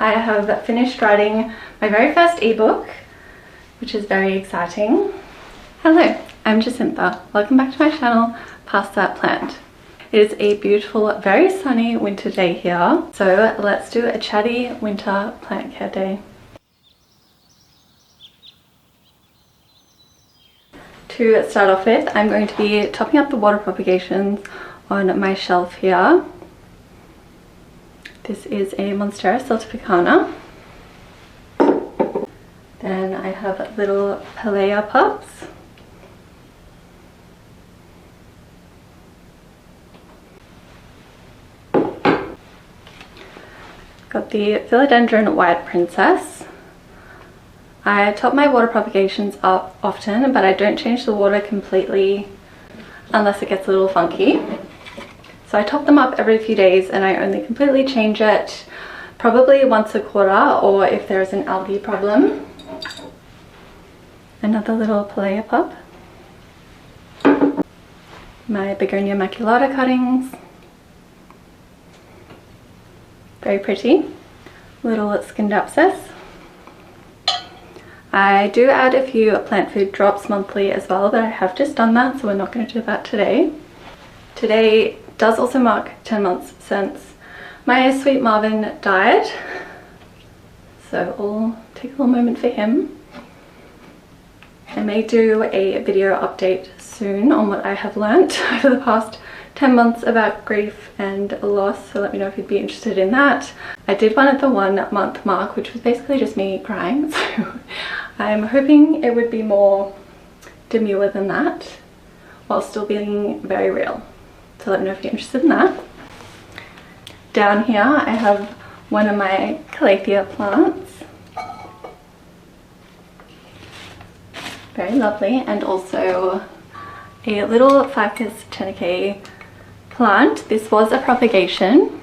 I have finished writing my very first ebook, which is very exciting. Hello, I'm Jacinta. Welcome back to my channel, Past That Plant. It is a beautiful, very sunny winter day here, so let's do a chatty winter plant care day. To start off with, I'm going to be topping up the water propagations on my shelf here. This is a Monstera siltificana. Then I have little Palea pups. Got the Philodendron White Princess. I top my water propagations up often, but I don't change the water completely unless it gets a little funky. So I top them up every few days and I only completely change it probably once a quarter, or if there's an algae problem. Another little Palea pup. My Begonia maculata cuttings. Very pretty. Little Scindapsus. I do add a few plant food drops monthly as well, but I have just done that, so we're not going to do that today. Today does also mark 10 months since my sweet Marvin died, so I'll take a little moment for him. I may do a video update soon on what I have learnt over the past 10 months about grief and loss, so let me know if you'd be interested in that. I did one at the 1 month mark, which was basically just me crying, so I'm hoping it would be more demure than that while still being very real. So let me know if you're interested in that. Down here I have one of my Calathea plants. Very lovely, and also a little Ficus tenaceae plant. This was a propagation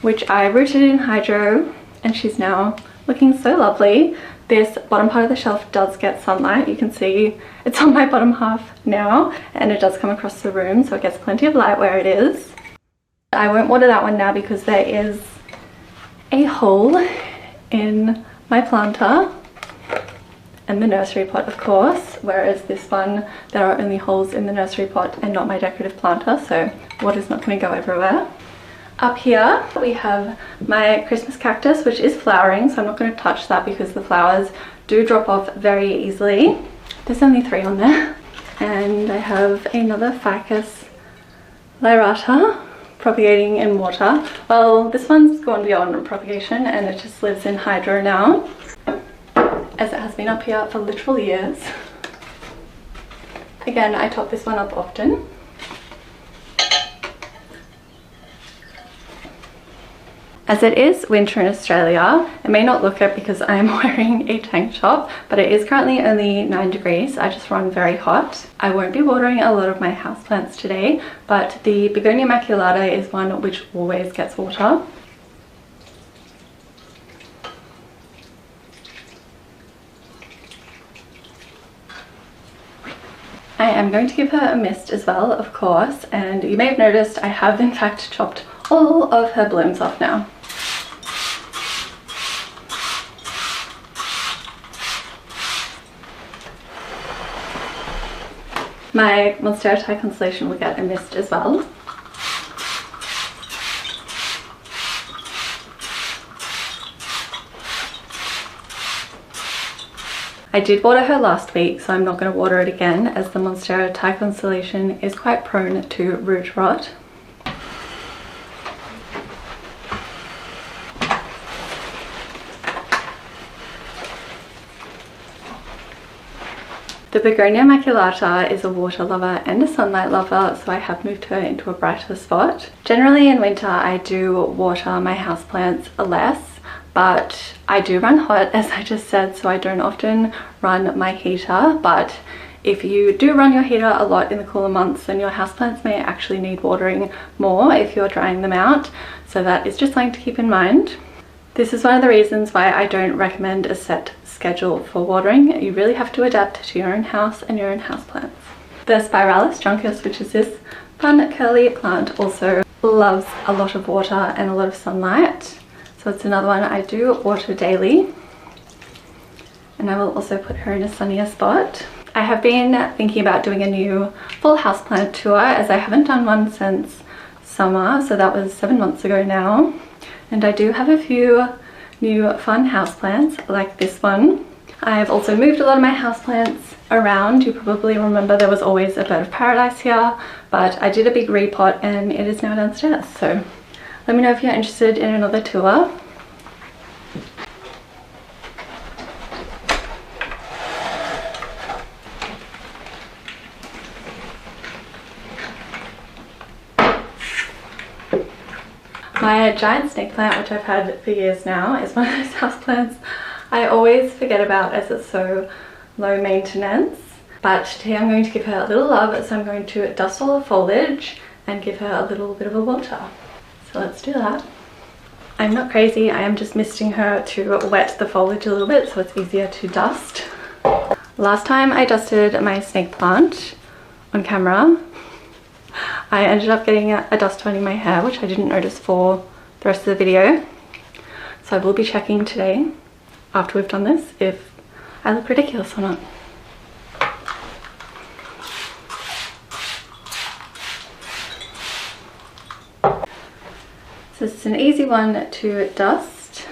which I rooted in hydro, and she's now looking so lovely. This bottom part of the shelf does get sunlight. You can see it's on my bottom half now, and it does come across the room, so it gets plenty of light where it is. I won't water that one now because there is a hole in my planter and the nursery pot, of course, whereas this one there are only holes in the nursery pot and not my decorative planter, so water's not going to go everywhere. Up here we have my Christmas cactus, which is flowering, so I'm not going to touch that because the flowers do drop off very easily. There's only 3 on there. And I have another Ficus lyrata propagating in water. Well, this one's gone beyond propagation and it just lives in hydro now, as it has been up here for literal years. Again, I top this one up often. As it is winter in Australia, it may not look it because I am wearing a tank top, but it is currently only 9 degrees. I just run very hot. I won't be watering a lot of my houseplants today, but the Begonia maculata is one which always gets water. I am going to give her a mist as well, of course, and you may have noticed I have in fact chopped all of her blooms off now. My Monstera Constellation will get a mist as well. I did water her last week, so I'm not going to water it again, as the Monstera Constellation is quite prone to root rot. The Begonia maculata is a water lover and a sunlight lover, so I have moved her into a brighter spot. Generally in winter I do water my houseplants less, but I do run hot, as I just said, so I don't often run my heater. But if you do run your heater a lot in the cooler months, then your houseplants may actually need watering more if you're drying them out, so that is just something to keep in mind. This is one of the reasons why I don't recommend a set schedule for watering. You really have to adapt to your own house and your own houseplants. The Spiralis Juncus, which is this fun curly plant, also loves a lot of water and a lot of sunlight. So So it's another one I do water daily. And I will also put her in a sunnier spot. I have been thinking about doing a new full houseplant tour, as I haven't done one since summer, so that was 7 months ago now. And I do have a few new fun houseplants like this one. I've also moved a lot of my houseplants around. You probably remember there was always a bird of paradise here, but I did a big repot and it is now downstairs. So let me know if you're interested in another tour. My giant snake plant, which I've had for years now, is one of those houseplants I always forget about as it's so low maintenance. But today I'm going to give her a little love, so I'm going to dust all the foliage and give her a little bit of a water. So let's do that. I'm not crazy, I am just misting her to wet the foliage a little bit so it's easier to dust. Last time I dusted my snake plant on camera, I ended up getting a dust bunny in my hair, which I didn't notice for the rest of the video. So I will be checking today, after we've done this, if I look ridiculous or not. So this is an easy one to dust.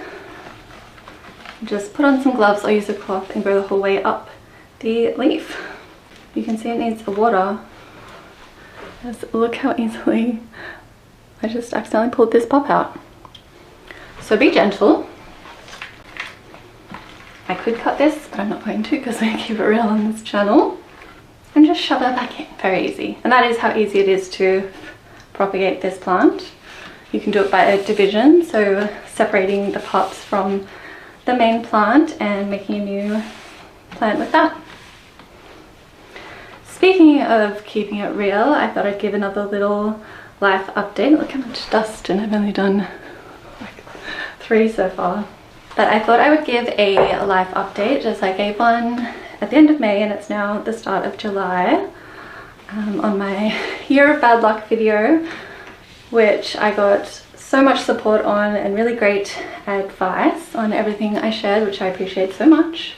Just put on some gloves or use a cloth and go the whole way up the leaf. You can see it needs the water. Just look how easily I just accidentally pulled this pop out. So be gentle. I could cut this, but I'm not going to because I keep it real on this channel. And just shove it back in. Very easy. And that is how easy it is to propagate this plant. You can do it by a division, so separating the pots from the main plant and making a new plant with that. Speaking of keeping it real, I thought I'd give another little life update. Look how much dust, and I've only done like 3 so far. But I thought I would give a life update, as I gave one at the end of May and it's now the start of July, on my year of bad luck video, which I got so much support on and really great advice on everything I shared, which I appreciate so much.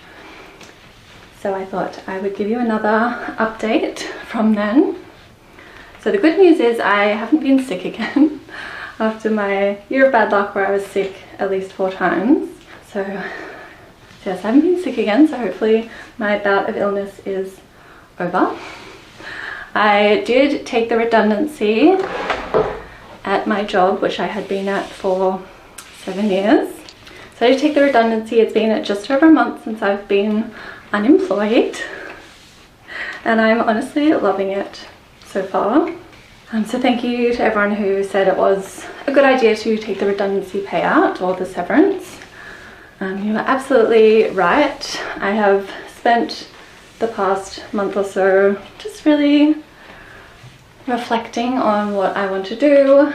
So I thought I would give you another update from then. So the good news is I haven't been sick again after my year of bad luck where I was sick at least 4 times. So yes, I haven't been sick again, so hopefully my bout of illness is over. I did take the redundancy at my job, which I had been at for 7 years. So I did take the redundancy. It's been just over a month since I've been unemployed and I'm honestly loving it so far. So thank you to everyone who said it was a good idea to take the redundancy payout or the severance. You were absolutely right. I have spent the past month or so just really reflecting on what I want to do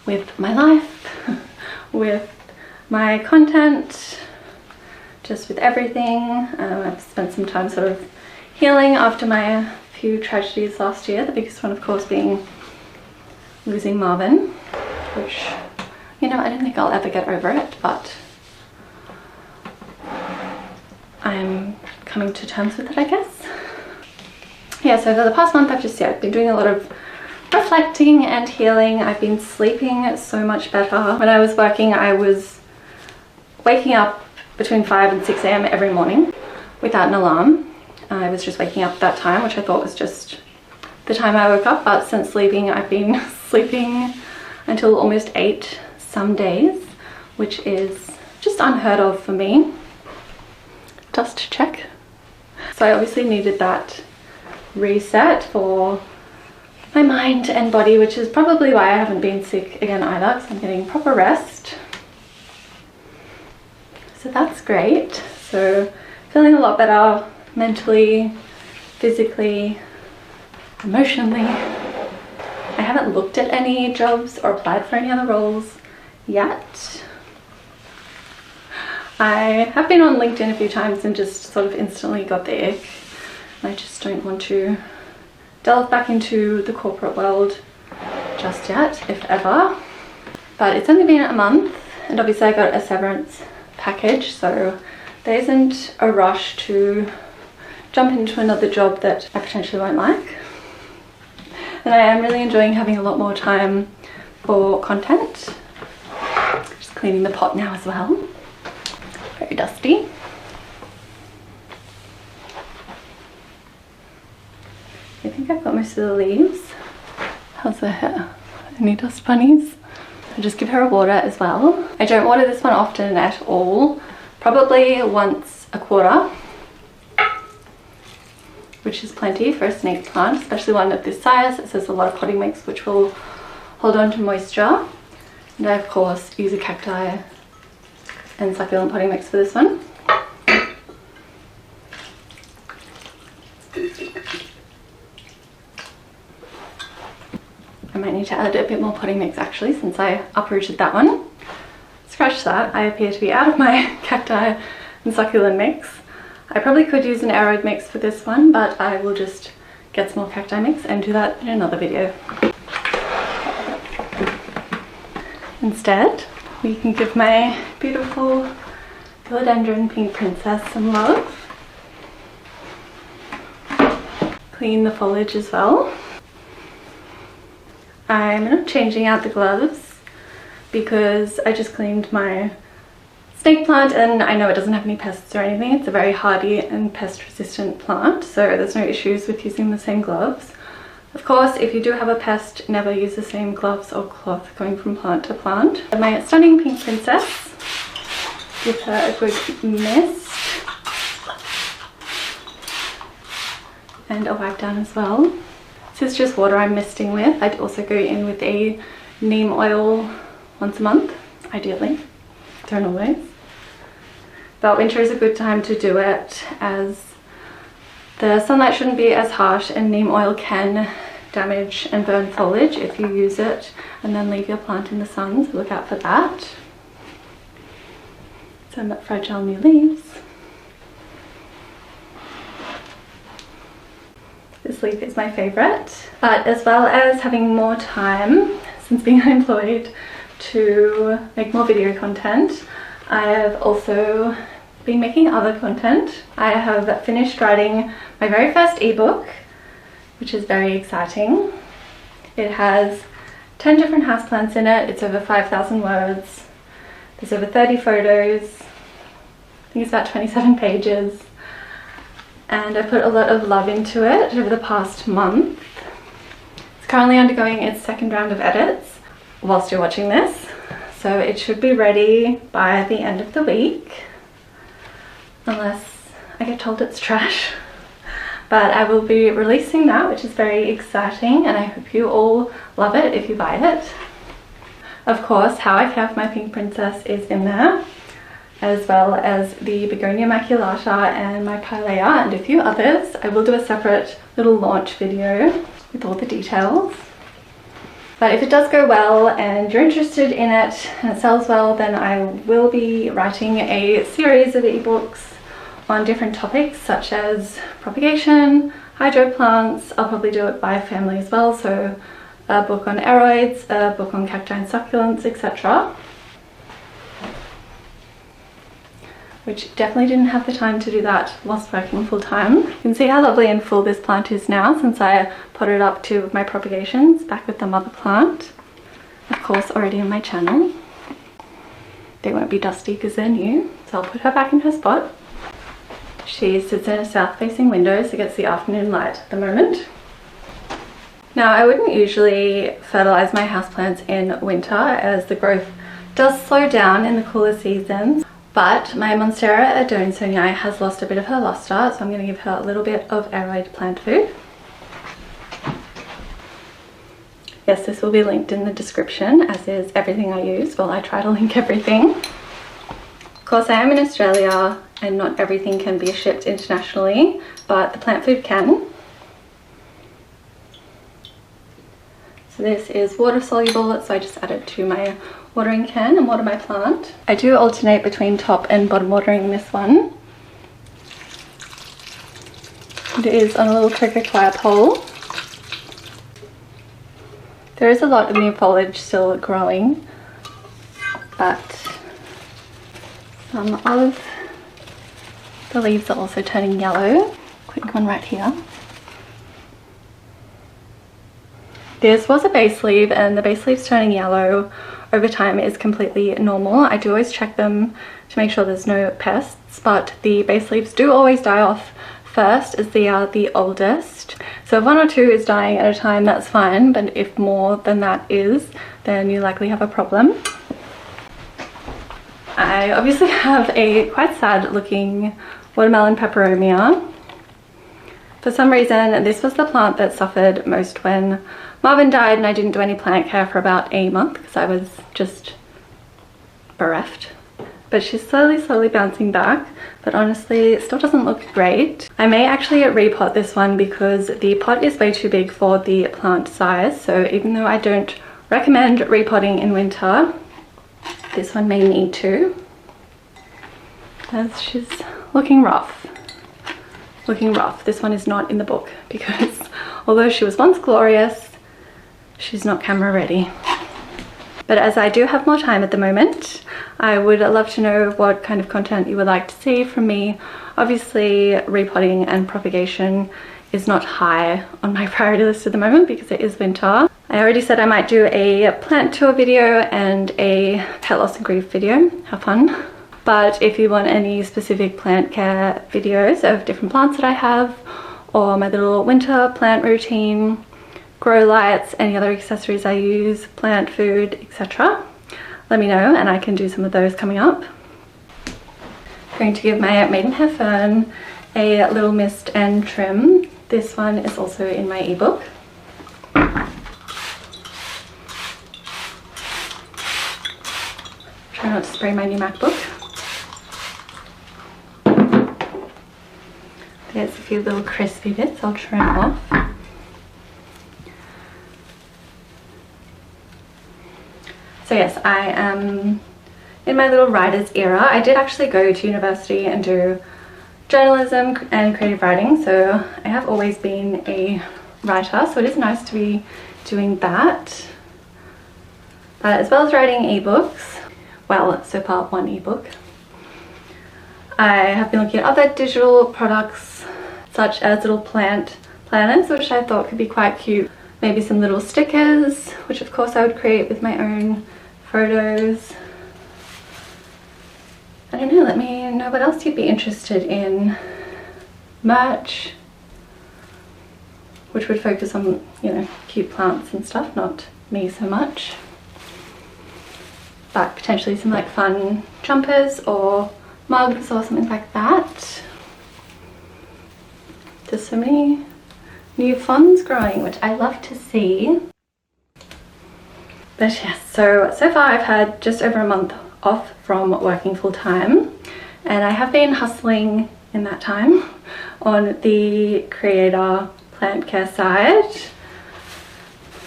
with my life, with my content, just with everything. I've spent some time sort of healing after my few tragedies last year, the biggest one of course being losing Marvin, which, you know, I don't think I'll ever get over it, but I'm coming to terms with it, I guess. Yeah, so for the past month I've just been doing a lot of reflecting and healing. I've been sleeping so much better. When I was working, I was waking up between 5 and 6 a.m. every morning without an alarm. I was just waking up at that time, which I thought was just the time I woke up, but since leaving I've been sleeping until almost 8 some days, which is just unheard of for me. Dust check. So I obviously needed that reset for my mind and body, which is probably why I haven't been sick again either, because I'm getting proper rest. So that's great. So feeling a lot better mentally, physically, emotionally. I haven't looked at any jobs or applied for any other roles yet. I have been on LinkedIn a few times and just sort of instantly got the ick. I just don't want to delve back into the corporate world just yet, if ever. but it's only been a month, and obviously I got a severance package, so there isn't a rush to jump into another job that I potentially won't like. And I am really enjoying having a lot more time for content. Just cleaning the pot now as well. Very dusty. I think I've got most of the leaves. How's the hair? Any dust bunnies? I just give her a water as well. I don't water this one often at all. Probably once a quarter, which is plenty for a snake plant, especially one of this size. It says a lot of potting mix, which will hold on to moisture. And I of course use a cacti and succulent potting mix for this one. I might need to add a bit more potting mix actually, since I uprooted that one. Scratch that, I appear to be out of my cacti and succulent mix. I probably could use an aroid mix for this one, but I will just get some more cacti mix and do that in another video. Instead, we can give my beautiful Philodendron pink princess some love. Clean the foliage as well. I'm not changing out the gloves because I just cleaned my snake plant and I know it doesn't have any pests or anything. It's a very hardy and pest resistant plant, so there's no issues with using the same gloves. Of course, if you do have a pest, never use the same gloves or cloth going from plant to plant. My stunning pink princess, give her a good mist and a wipe down as well. This is just water I'm misting with. I'd also go in with a neem oil once a month, ideally. Don't always. But winter is a good time to do it as the sunlight shouldn't be as harsh and neem oil can damage and burn foliage if you use it and then leave your plant in the sun, so look out for that. Some fragile new leaves. This leaf is my favourite, but as well as having more time since being unemployed to make more video content, I have also been making other content. I have finished writing my very first ebook, which is very exciting. It has 10 different houseplants in it. It's over 5,000 words. There's over 30 photos. I think it's about 27 pages. And I put a lot of love into it over the past month. It's currently undergoing its second round of edits whilst you're watching this. So it should be ready by the end of the week, unless I get told it's trash. But I will be releasing that, which is very exciting, and I hope you all love it if you buy it. Of course, How I Care for My Pink Princess is in there, as well as the Begonia maculata and my pilea and a few others. I will do a separate little launch video with all the details. But if it does go well and you're interested in it and it sells well, then I will be writing a series of ebooks on different topics such as propagation, hydro plants. I'll probably do it by family as well, so a book on aroids, a book on cacti and succulents, etc. Which definitely didn't have the time to do that whilst working full time. You can see how lovely and full this plant is now since I potted up 2 of my propagations back with the mother plant. Of course, already on my channel. They won't be dusty because they're new, so I'll put her back in her spot. She sits in a south-facing window, so gets the afternoon light at the moment. Now, I wouldn't usually fertilize my houseplants in winter as the growth does slow down in the cooler seasons. But my Monstera Adonsonii has lost a bit of her luster, so I'm going to give her a little bit of aroid plant food. Yes, this will be linked in the description, as is everything I use. Well, I try to link everything. Of course, I am in Australia and not everything can be shipped internationally, but the plant food can. So this is water soluble, so I just add it to my watering can and water my plant. I do alternate between top and bottom watering this one. It is on a little cricket wire pole. There is a lot of new foliage still growing, but some of the leaves are also turning yellow. Quick one right here. This was a base leaf, and the base leaves turning yellow over time is completely normal. I do always check them to make sure there's no pests, but the base leaves do always die off first as they are the oldest. So if one or two is dying at a time, that's fine, but if more than that is, then you likely have a problem. I obviously have a quite sad looking watermelon peperomia. For some reason, this was the plant that suffered most when Marvin died, and I didn't do any plant care for about a month because I was just bereft. But she's slowly bouncing back, but honestly it still doesn't look great. I may actually repot this one because the pot is way too big for the plant size, so even though I don't recommend repotting in winter, this one may need to, as she's looking rough. This one is not in the book because although she was once glorious, she's not camera ready. But as I do have more time at the moment, I would love to know what kind of content you would like to see from me. Obviously, repotting and propagation is not high on my priority list at the moment because it is winter. I already said I might do a plant tour video and a pet loss and grief video. Have fun. But if you want any specific plant care videos of different plants that I have, or my little winter plant routine, grow lights, any other accessories I use, plant food, etc., let me know and I can do some of those coming up. I'm going to give my maidenhair fern a little mist and trim. This one is also in my ebook. Try not to spray my new MacBook. There's a few little crispy bits I'll trim off. So yes, I am in my little writer's era. I did actually go to university and do journalism and creative writing, so I have always been a writer, so it is nice to be doing that. As well as writing ebooks, well, so far one ebook. I have been looking at other digital products such as little plant planners, which I thought could be quite cute. Maybe some little stickers, which of course I would create with my own photos. I don't know, let me know what else you'd be interested in. Merch, which would focus on, you know, cute plants and stuff, not me so much. But potentially some like fun jumpers or mugs or something like that. There's so many new funds growing, which I love to see. But yes, so far I've had just over a month off from working full time, and I have been hustling in that time on the creator plant care side.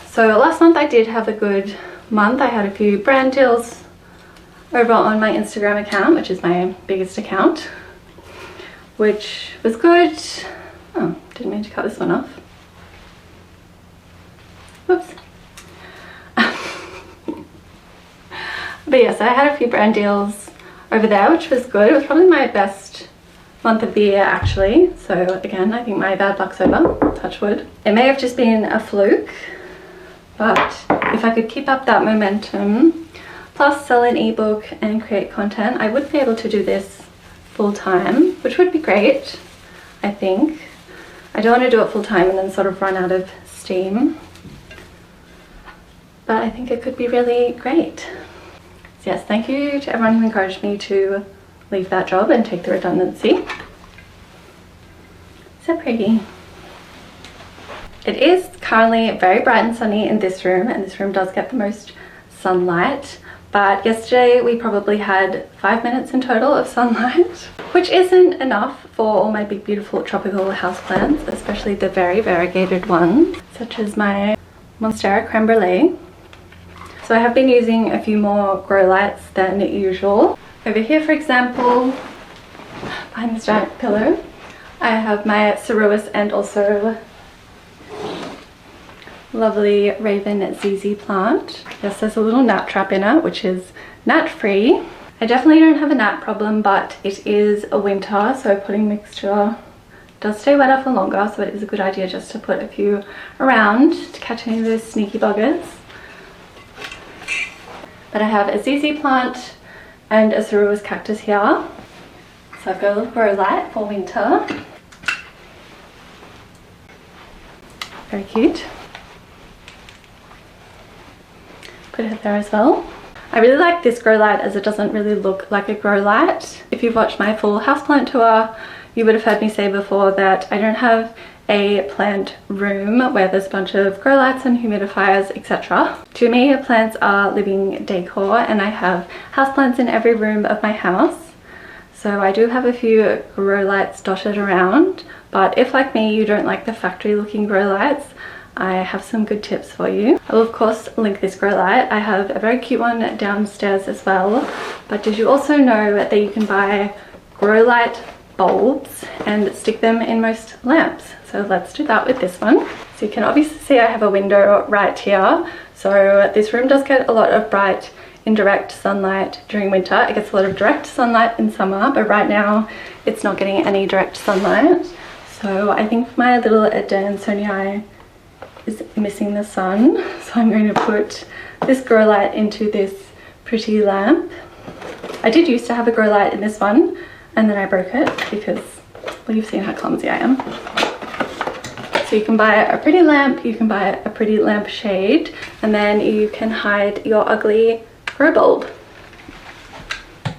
So last month I did have a good month. I had a few brand deals over on my Instagram account, which is my biggest account, which was good. Oh, didn't mean to cut this one off. Whoops. But yes, I had a few brand deals over there, which was good. It was probably my best month of the year actually. So again, I think my bad luck's over, touch wood. It may have just been a fluke, but if I could keep up that momentum, plus sell an ebook and create content, I would be able to do this full time, which would be great, I think. I don't want to do it full time and then sort of run out of steam, but I think it could be really great. So yes, thank you to everyone who encouraged me to leave that job and take the redundancy. So pretty. It is currently very bright and sunny in this room, and this room does get the most sunlight. But yesterday we probably had 5 minutes in total of sunlight, which isn't enough for all my big beautiful tropical houseplants, especially the very variegated ones, such as my Monstera creme brulee. So I have been using a few more grow lights than usual. Over here, for example, behind this giant pillow, I have my ceruleus and also lovely Raven ZZ plant. Yes, there's a little gnat trap in it, which is gnat free. I definitely don't have a gnat problem, but it is a winter, so putting mixture does stay wetter for longer, so it is a good idea just to put a few around to catch any of those sneaky buggers. But I have a ZZ plant and a Ceruleus cactus here. So I've got a little grow light for winter. Very cute. Put it there as well. I really like this grow light as it doesn't really look like a grow light. If you've watched my full houseplant tour, you would have heard me say before that I don't have a plant room where there's a bunch of grow lights and humidifiers, etc. To me, plants are living decor, and I have houseplants in every room of my house. So I do have a few grow lights dotted around, but if like me you don't like the factory looking grow lights, I have some good tips for you. I will of course link this grow light. I have a very cute one downstairs as well, but did you also know that you can buy grow light bulbs and stick them in most lamps? So let's do that with this one. So you can obviously see I have a window right here, so this room does get a lot of bright indirect sunlight during winter. It gets a lot of direct sunlight in summer, but right now it's not getting any direct sunlight. So I think my little Adansonii is missing the sun, so I'm going to put this grow light into this pretty lamp. I did used to have a grow light in this one, and then I broke it because, well, you've seen how clumsy I am. So you can buy a pretty lamp, you can buy a pretty lamp shade, and then you can hide your ugly grow bulb. So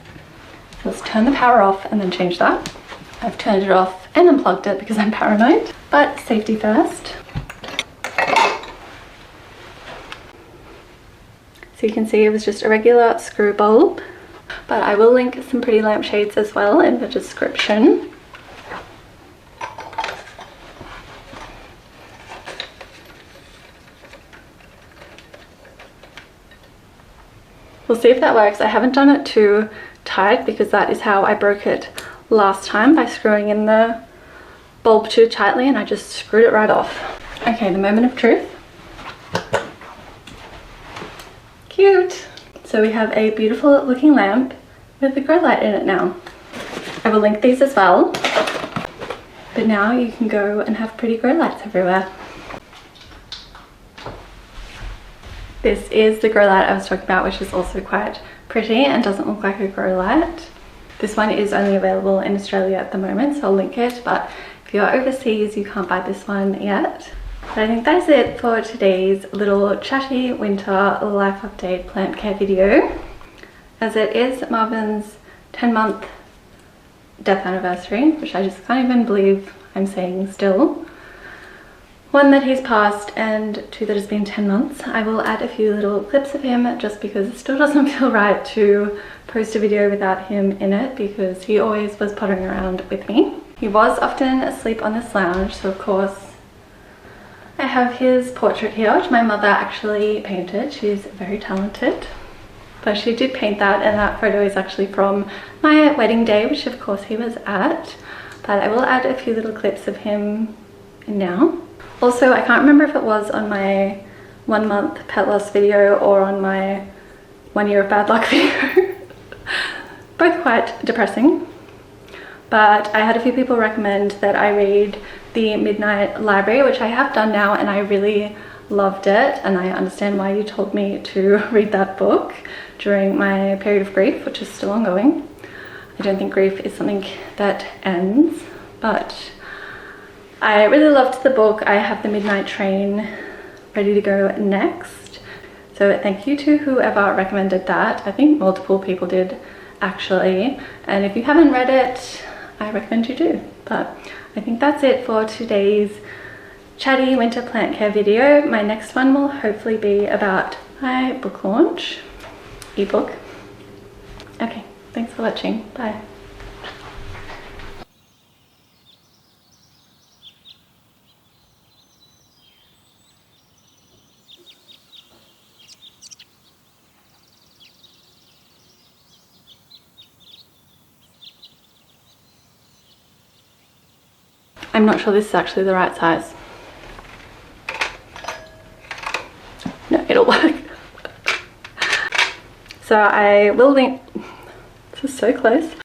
let's turn the power off and then change that. I've turned it off and unplugged it because I'm paranoid, but safety first. So you can see it was just a regular screw bulb, but I will link some pretty lampshades as well in the description. We'll see if that works. I haven't done it too tight because that is how I broke it last time, by screwing in the bulb too tightly, and I just screwed it right off. Okay, the moment of truth. Cute! So we have a beautiful looking lamp with the grow light in it now. I will link these as well, but now you can go and have pretty grow lights everywhere. This is the grow light I was talking about, which is also quite pretty and doesn't look like a grow light. This one is only available in Australia at the moment, so I'll link it, but if you're overseas you can't buy this one yet. But I think that is it for today's little chatty winter life update plant care video, as it is Marvin's 10-month death anniversary, which I just can't even believe I'm saying still. One, that he's passed, and two, that it's been 10 months. I will add a few little clips of him just because it still doesn't feel right to post a video without him in it, because he always was pottering around with me. He was often asleep on this lounge, so of course I have his portrait here, which my mother actually painted. She's very talented. But she did paint that, and that photo is actually from my wedding day, which of course he was at. But I will add a few little clips of him in now. Also, I can't remember if it was on my 1 month pet loss video or on my 1 year of bad luck video. Both quite depressing. But I had a few people recommend that I read The Midnight Library, which I have done now, and I really loved it, and I understand why you told me to read that book during my period of grief, which is still ongoing. I don't think grief is something that ends, but I really loved the book. I have The Midnight Train ready to go next, so thank you to whoever recommended that. I think multiple people did actually, and if you haven't read it, I recommend you do. But I think that's it for today's chatty winter plant care video. My next one will hopefully be about my book launch, ebook. Okay, thanks for watching. Bye. I'm not sure this is actually the right size. So I will link, this is so close.